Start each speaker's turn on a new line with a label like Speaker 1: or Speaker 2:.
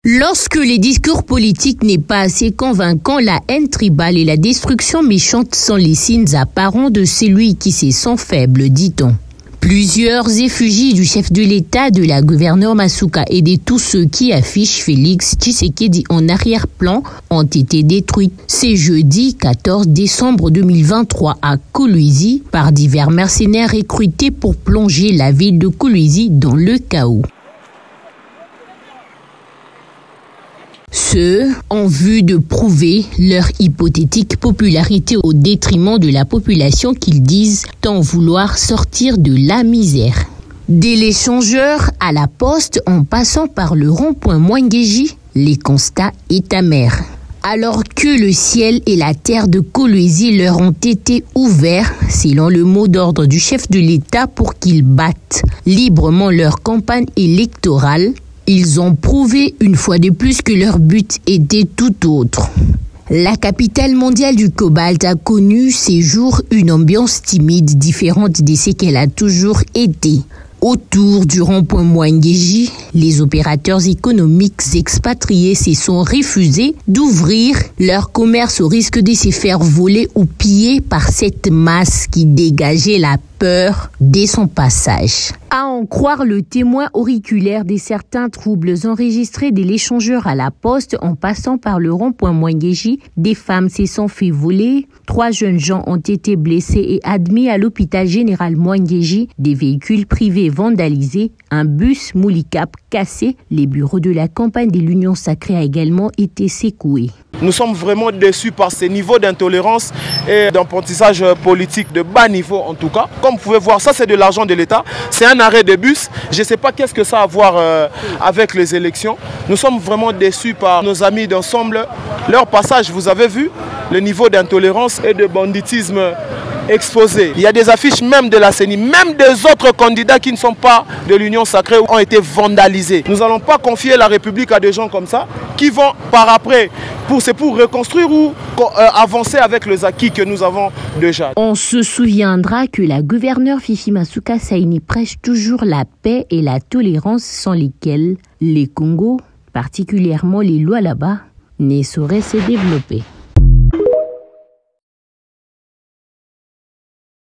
Speaker 1: Lorsque les discours politiques n'est pas assez convaincant, la haine tribale et la destruction méchante sont les signes apparents de celui qui se sent faible, dit-on. Plusieurs effigies du chef de l'État, de la gouverneure Masuka et de tous ceux qui affichent Félix Tshisekedi en arrière-plan ont été détruites ce jeudi 14 décembre 2023 à Kolwezi par divers mercenaires recrutés pour plonger la ville de Kolwezi dans le chaos. Ceux en vue de prouver leur hypothétique popularité au détriment de la population qu'ils disent tant vouloir sortir de la misère. Dès l'échangeur à la poste en passant par le rond-point Mwengeji, les constats est amer. Alors que le ciel et la terre de Kolwezi leur ont été ouverts, selon le mot d'ordre du chef de l'État, pour qu'ils battent librement leur campagne électorale, ils ont prouvé une fois de plus que leur but était tout autre. La capitale mondiale du cobalt a connu ces jours une ambiance timide différente de ce qu'elle a toujours été. Autour du rond-point Mwengeji, les opérateurs économiques expatriés se sont refusés d'ouvrir leur commerce au risque de se faire voler ou piller par cette masse qui dégageait la peur dès son passage. À en croire le témoin auriculaire de certains troubles enregistrés de l'échangeur à la poste en passant par le rond-point Mwengeji, des femmes se sont fait voler, 3 jeunes gens ont été blessés et admis à l'hôpital général Mwengeji, des véhicules privés vandalisés, un bus Moulicap cassé, les bureaux de la campagne de l'Union sacrée a également été secoués.
Speaker 2: Nous sommes vraiment déçus par ces niveaux d'intolérance et d'apprentissage politique de bas niveau en tout cas. Comme vous pouvez voir, ça c'est de l'argent de l'État, c'est un arrêt de bus. Je ne sais pas qu'est-ce que ça a à voir avec les élections. Nous sommes vraiment déçus par nos amis d'ensemble. Leur passage, vous avez vu le niveau d'intolérance et de banditisme exposé. Il y a des affiches même de la CENI, même des autres candidats qui ne sont pas de l'Union sacrée ont été vandalisés. Nous n'allons pas confier la République à des gens comme ça qui vont par après, c'est pour reconstruire ou avancer avec les acquis que nous avons déjà.
Speaker 1: On se souviendra que la gouverneure Fifi Masuka Saini prêche toujours la paix et la tolérance sans lesquelles les Congos, particulièrement les Lualaba, ne sauraient se développer.